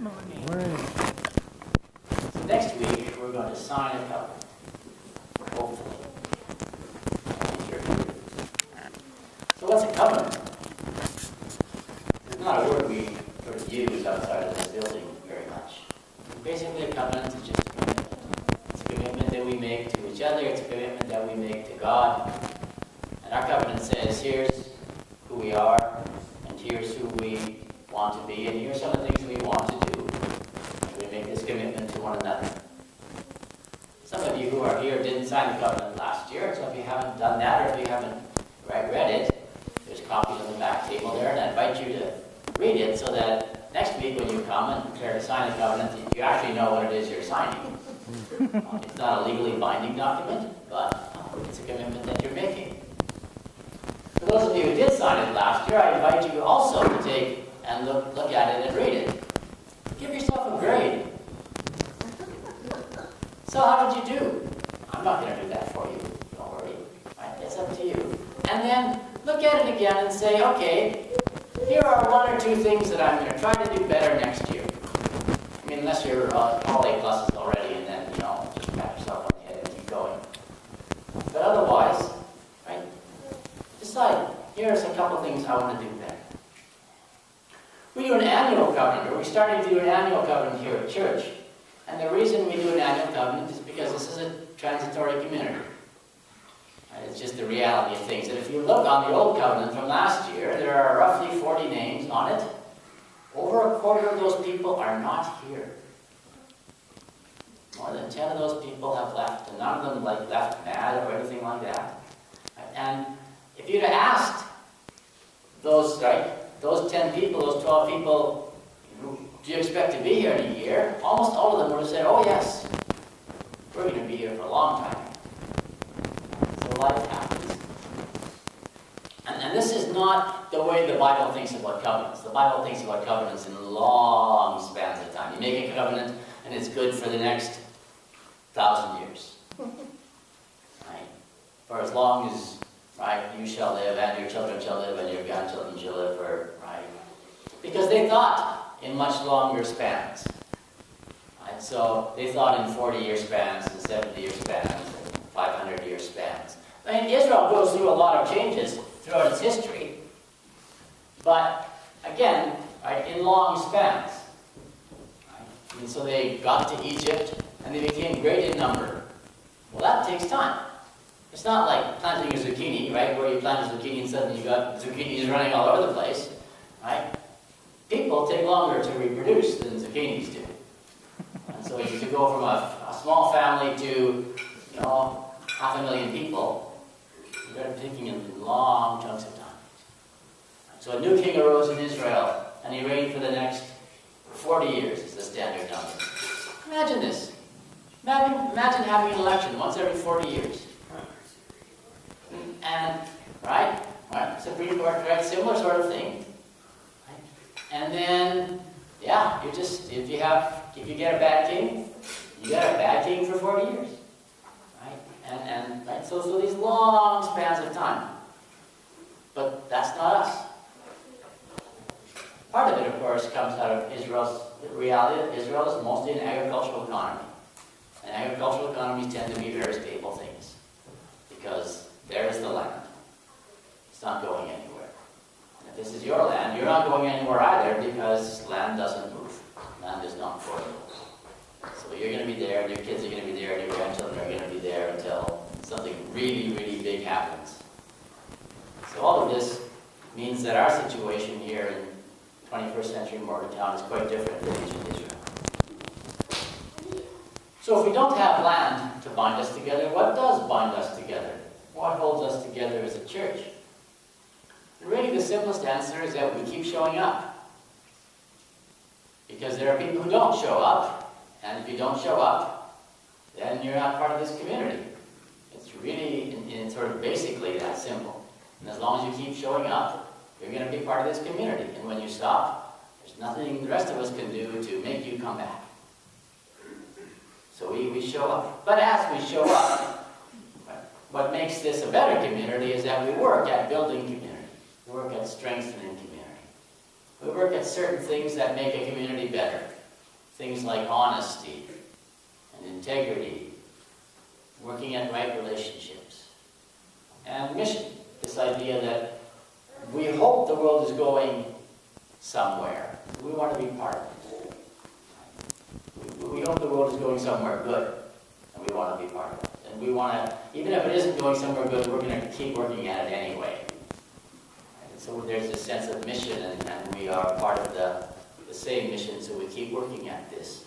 Morning. So next week, we're going to sign a covenant. Hopefully. So what's a covenant? It's not a word we sort of use outside of this building very much. Basically, a covenant is just a commitment. It's a commitment that we make to each other. It's a commitment that we make to God. And our covenant says, here's who we are, and here's who we want to be, and here's some of the things we want to do. And we make this commitment to one another. Some of you who are here didn't sign the covenant last year, so if you haven't done that, or if you haven't read it, there's copies on the back table there, and I invite you to read it so that next week when you come and prepare to sign the covenant, you actually know what it is you're signing. It's not a legally binding document, but it's a commitment that you're making. For those of you who did sign it last year, I invite you also to take and look at it and read it. Give yourself a grade. So how did you do? I'm not going to do that for you. Don't worry. Right? It's up to you. And then look at it again and say, okay, here are one or two things that I'm going to try to do better next year. I mean, unless you're all A pluses already, and then, just pat yourself on the head and keep going. But otherwise, right, decide, here's a couple things I want to do better. We do an annual covenant, or we started to do an annual covenant here at church. And the reason we do an annual covenant is because this is a transitory community. It's just the reality of things. And if you look on the old covenant from last year, there are roughly 40 names on it. Over a quarter of those people are not here. More than 10 of those people have left, and none of them left mad or anything like that. And if you'd have asked those 10 people, those 12 people, do you expect to be here in a year? Almost all of them would have said, oh yes, we're going to be here for a long time. So life happens. And this is not the way the Bible thinks about covenants. The Bible thinks about covenants in long spans of time. You make a covenant and it's good for the next 1,000 years. Right? For as long as you shall live, and your children shall live, and your grandchildren shall live, because they thought in much longer spans. Right? So they thought in 40-year spans, and 70-year spans, and 500-year spans. I mean, Israel goes through a lot of changes throughout its history, but again, in long spans. Right? And so they got to Egypt, and they became great in number. Well, that takes time. It's not like planting a zucchini, right? Where you plant a zucchini and suddenly you've got zucchinis running all over the place, right? People take longer to reproduce than zucchinis do. And so to go from a small family to, 500,000 people, you're taking in long chunks of time. So a new king arose in Israel, and he reigned for the next 40 years, is the standard number. Imagine this. Imagine having an election once every 40 years. And, right, Supreme Court, right, similar sort of thing. Right? And then, if you get a bad king, you get a bad king for 40 years. Right? So these long spans of time. But that's not us. Part of it, of course, comes out of Israel's reality that Israel is mostly an agricultural economy. And agricultural economies tend to be very stable things. Because there is the land. It's not going anywhere. And if this is your land, you're not going anywhere either because land doesn't move. Land is not for you. So you're going to be there, and your kids are going to be there, and your grandchildren are going to be there until something really, really big happens. So all of this means that our situation here in 21st century Morgantown is quite different than ancient Israel. So if we don't have land to bind us together, what does bind us together? What holds us together as a church? And really the simplest answer is that we keep showing up. Because there are people who don't show up, and if you don't show up, then you're not part of this community. It's really, in sort of basically that simple. And as long as you keep showing up, you're going to be part of this community. And when you stop, there's nothing the rest of us can do to make you come back. So we show up. But as we show up, what makes this a better community is that we work at building community. We work at strengthening community. We work at certain things that make a community better. things like honesty and integrity, working at right relationships, and mission. This idea that we hope the world is going somewhere. We want to be part of it. We hope the world is going somewhere good, and we want to be part of it. And we want to, even if it isn't going somewhere good, we're going to keep working at it anyway. And so there's this sense of mission, and we are part of the same mission, so we keep working at this.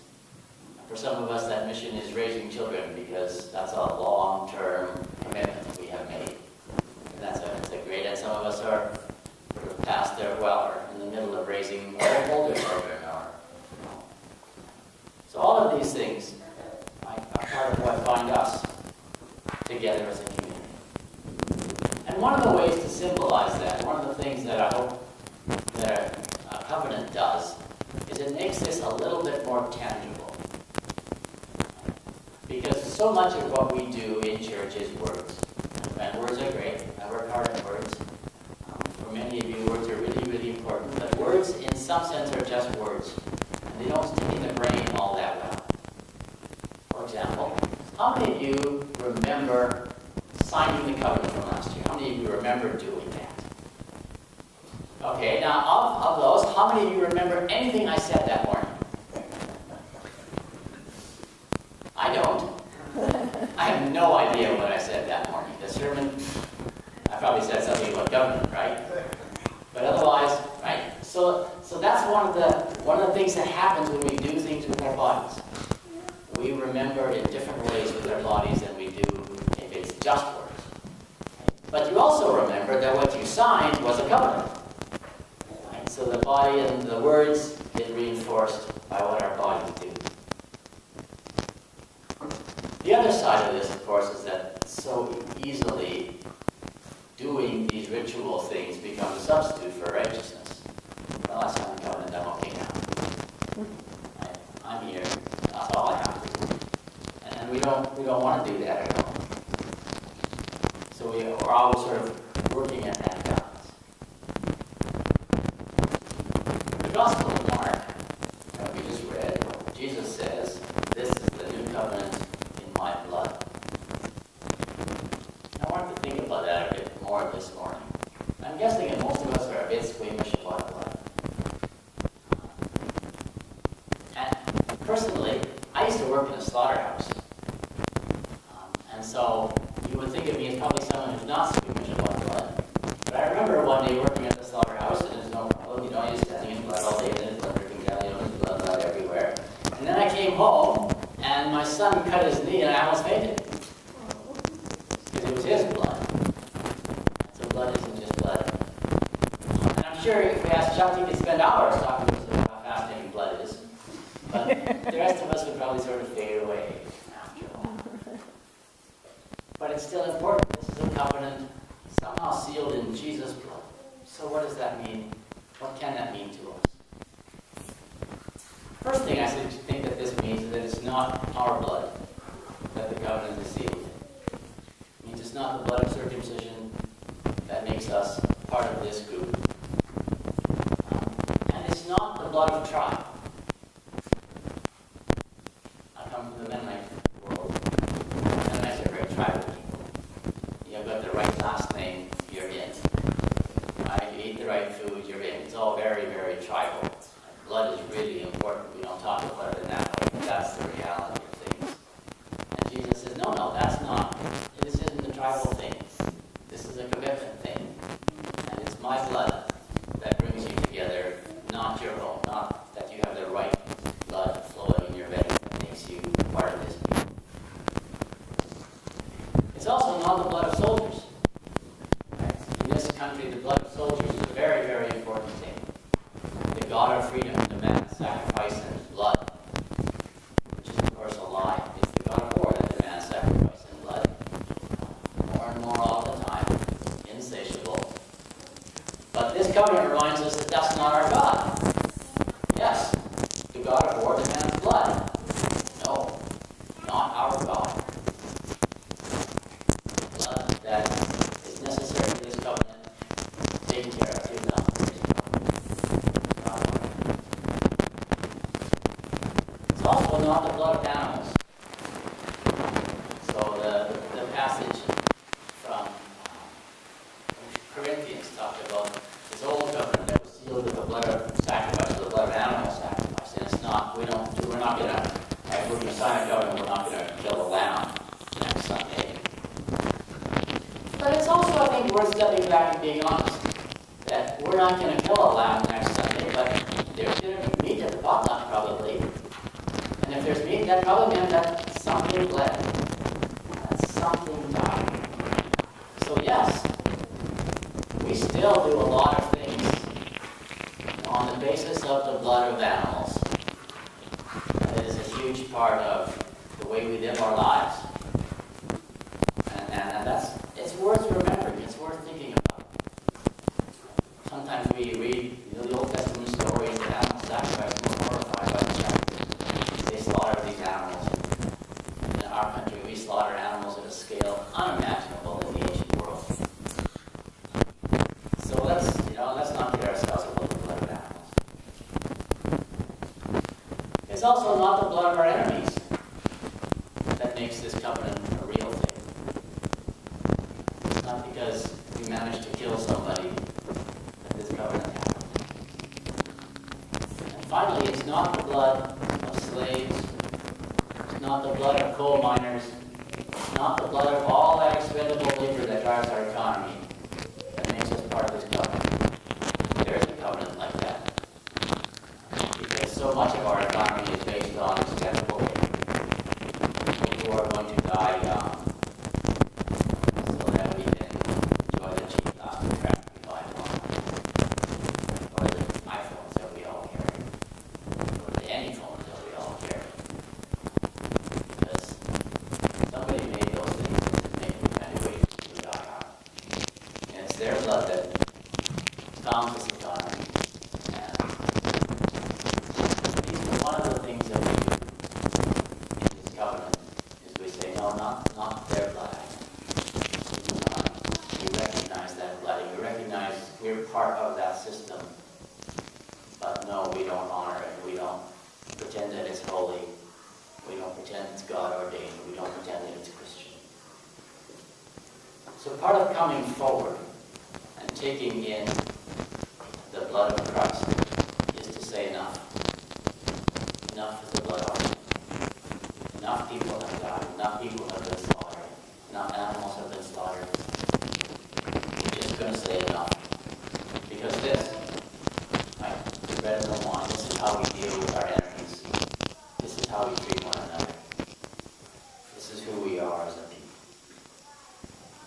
For some of us, that mission is raising children, because that's a long-term commitment we have made. And that's a great, and some of us are sort of past their, well, or in the middle of raising older children. So all of these things are part of what bind us together as a community. And one of the ways to symbolize that, one of the things that I hope that a covenant does, is it makes this a little bit more tangible. Because so much of what we do in church is words. And words are great. I work hard at words. For many of you, words are really, really important. But words, in some sense, are just words. And they don't stick in the brain all that well. For example, how many of you remember signing the covenant from last year? How many of you remember doing that? Okay, now of those, how many of you remember anything I said that morning? I don't. I have no idea what I said that morning. The sermon, I probably said something about government, right? But otherwise, right? So that's one of the things that happens when we do things with our bodies. We remember in different ways with our bodies than we do if it's just words. But you also remember that what you signed was a covenant. Right? So the body and the words get reinforced by what our bodies do. The other side of this, of course, is that so easily doing these ritual things becomes a substitute for righteousness. Well, I signed the covenant, I'm okay now. I'm here. That's all I have to do. And we don't want to do that at all. So we're always sort of working at that balance. The Gospel of Mark, that we just read, Jesus says, "This is the new covenant in my blood." I wanted to think about that a bit more this morning. I'm guessing that most of us are a bit squeamish about blood. And personally, I used to work in a slaughterhouse. And so you would think of me as probably someone who's not squeamish about blood. But I remember one day working at the slaughterhouse, and there's no problem, you're standing in blood all day, and there's blood dripping down, there's blood everywhere. And then I came home, and my son cut his knee, and I almost fainted. Because it was his blood. So blood isn't just blood. And I'm sure if we asked Chuck, he could spend hours talking to us about how fascinating blood is. But the rest of us would probably sort of fade away after a while. But it's still important. This is a covenant somehow sealed in Jesus' blood. So what does that mean? What can that mean to us? First thing I think that this means is that it's not our blood that the covenant is sealed in. It means it's not the blood of circumcision that makes us part of this group. And it's not the blood of tribe. I come from the Mennonite world. Mennonites are very tribal people. You've got the right last name, you're in. You eat the right food, you're in. It's all very, very tribal. Blood is really important. We don't talk about it in that way, but that's the reality of things. And Jesus says, no, that's not. This isn't a tribal thing. This is a commitment thing. And it's my blood that brings you together, not your own. Not that you have the right blood flowing in your veins that makes you part of this people. It's also not the blood of soldiers. Right? In this country, the blood of soldiers is a very, very important thing. The God of freedom demands sacrifice and blood, which is, of course, a lie. It's the God of war that demands sacrifice and blood. More and more all the time. Insatiable. But this covenant reminds us that that's not our God. Yes, the God of war demands blood. No, not our God. Blood that is necessary for this covenant, taken care of, given up for this covenant. not the blood of animals. So the passage from Corinthians talked about this old covenant that was sealed with the blood of sacrifice, the blood of animal sacrifice. And it's not, we're not going to, if we're going to sign a covenant, we're not going to kill a lamb next Sunday. But it's also, I think, worth stepping back and being honest, that we're not going to kill a lamb next Sunday, but there's going to be meat at the potluck probably. And if there's meat, that probably meant that something bled. That something died. So yes, we still do a lot of things on the basis of the blood of animals. That is a huge part of the way we live our lives. And it's worth remembering, it's worth thinking about. Sometimes we read the Old Testament stories of animal sacrifice and we're horrified by the fact they slaughter these animals. In our country, we slaughter animals at a scale unimaginable in the ancient world. So let's not kid ourselves about the blood of animals. It's also not the blood of our enemies that makes this covenant a real thing. It's not because we managed to kill somebody that this covenant happened. And finally, it's not the blood of slaves. It's not the blood of coal miners. It's not the blood of all that expendable labor that drives our economy that makes us part of this covenant. There is a covenant like that. Because so much of our economy is based on expendable labor. People who are going to die young so that we can enjoy the cheap plastic crap we buy online. Or the iPhones that we all carry. Or the any phones that we all carry. Because somebody made those things that make them kind of ways to die young. And it's their blood that found this economy. And these are one of the things that we do in this covenant is we say, no, not their blood. We recognize that blood and we recognize we're part of that system. But no, we don't honor it. We don't pretend that it's holy. We don't pretend it's God ordained. We don't pretend that it's Christian. So part of coming forward and taking in the blood of Christ is to say enough. Enough is the blood offering. Enough people have died. Enough people have been slaughtered. Enough animals have been slaughtered. We're just going to say enough. Because this, right, the bread and the wine, this is how we deal with our enemies. This is how we treat one another. This is who we are as a people.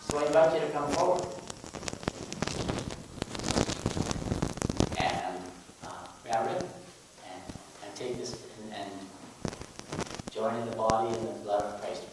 So I invite you to come forward. And grab it and take this and join in the body and the blood of Christ.